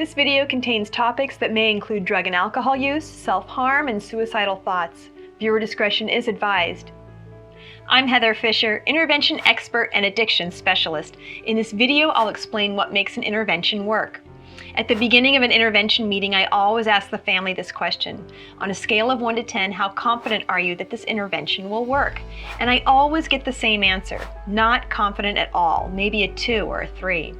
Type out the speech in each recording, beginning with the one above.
This video contains topics that may include drug and alcohol use, self-harm, and suicidal thoughts. Viewer discretion is advised. I'm Heather Fisher, intervention expert and addiction specialist. In this video, I'll explain what makes an intervention work. At the beginning of an intervention meeting, I always ask the family this question. On a scale of 1 to 10, how confident are you that this intervention will work? And I always get the same answer, not confident at all, maybe a 2 or a 3.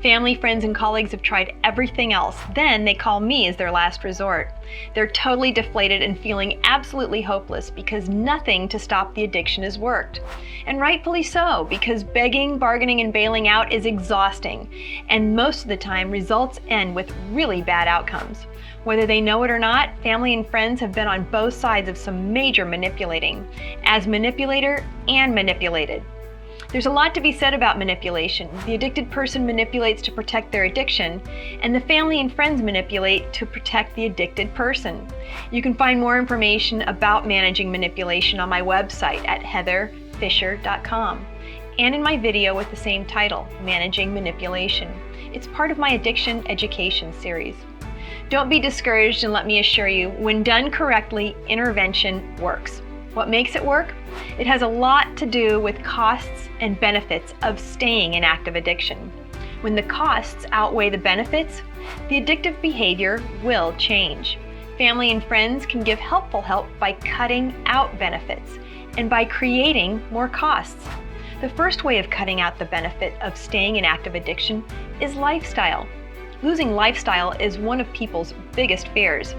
Family, friends, and colleagues have tried everything else. Then they call me as their last resort. They're totally deflated and feeling absolutely hopeless because nothing to stop the addiction has worked. And rightfully so, because begging, bargaining, and bailing out is exhausting, and most of the time results end with really bad outcomes. Whether they know it or not, family and friends have been on both sides of some major manipulating, as manipulator and manipulated. There's a lot to be said about manipulation. The addicted person manipulates to protect their addiction, and the family and friends manipulate to protect the addicted person. You can find more information about managing manipulation on my website at heatherfisher.com and in my video with the same title, Managing Manipulation. It's part of my addiction education series. Don't be discouraged, and let me assure you, when done correctly, intervention works. What makes it work? It has a lot to do with costs and benefits of staying in active addiction. When the costs outweigh the benefits, the addictive behavior will change. Family and friends can give helpful help by cutting out benefits and by creating more costs. The first way of cutting out the benefit of staying in active addiction is lifestyle. Losing lifestyle is one of people's biggest fears.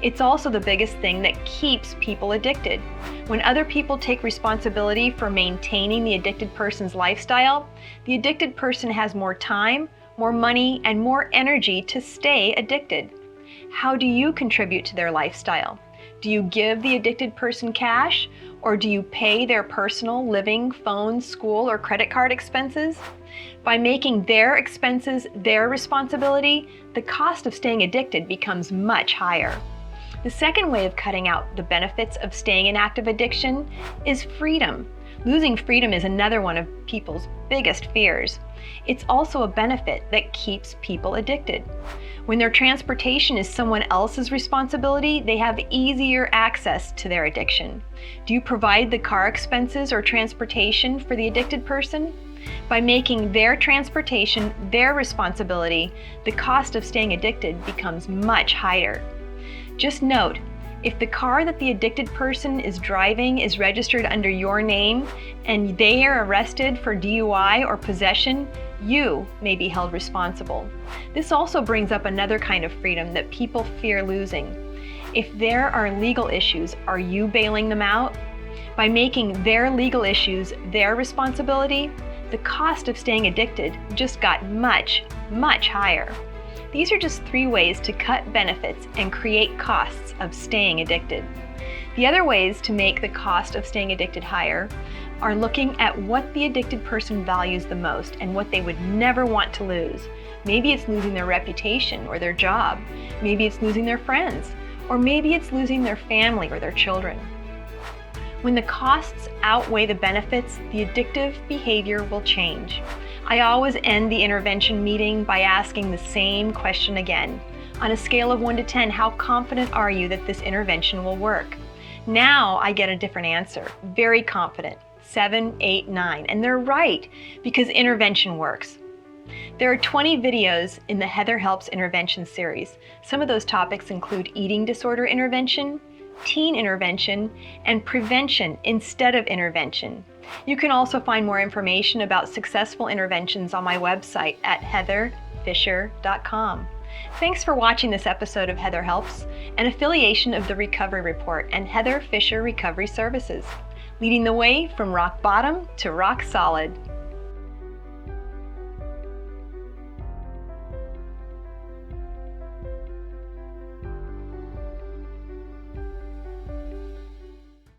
It's also the biggest thing that keeps people addicted. When other people take responsibility for maintaining the addicted person's lifestyle, the addicted person has more time, more money, and more energy to stay addicted. How do you contribute to their lifestyle? Do you give the addicted person cash, or do you pay their personal living, phone, school, or credit card expenses? By making their expenses their responsibility, the cost of staying addicted becomes much higher. The second way of cutting out the benefits of staying in active addiction is freedom. Losing freedom is another one of people's biggest fears. It's also a benefit that keeps people addicted. When their transportation is someone else's responsibility, they have easier access to their addiction. Do you provide the car expenses or transportation for the addicted person? By making their transportation their responsibility, the cost of staying addicted becomes much higher. Just note, if the car that the addicted person is driving is registered under your name and they are arrested for DUI or possession, you may be held responsible. This also brings up another kind of freedom that people fear losing. If there are legal issues, are you bailing them out? By making their legal issues their responsibility, the cost of staying addicted just got much, much higher. These are just 3 ways to cut benefits and create costs of staying addicted. The other ways to make the cost of staying addicted higher are looking at what the addicted person values the most and what they would never want to lose. Maybe it's losing their reputation or their job. Maybe it's losing their friends. Or maybe it's losing their family or their children. When the costs outweigh the benefits, the addictive behavior will change. I always end the intervention meeting by asking the same question again. On a scale of 1 to 10, how confident are you that this intervention will work? Now I get a different answer. Very confident. 7, 8, 9. And they're right, because intervention works. There are 20 videos in the Heather Helps Intervention series. Some of those topics include eating disorder intervention, teen intervention, and prevention instead of intervention. You can also find more information about successful interventions on my website at heatherfisher.com. Thanks for watching this episode of Heather Helps, an affiliation of the Recovery Report and Heather Fisher Recovery Services, leading the way from rock bottom to rock solid.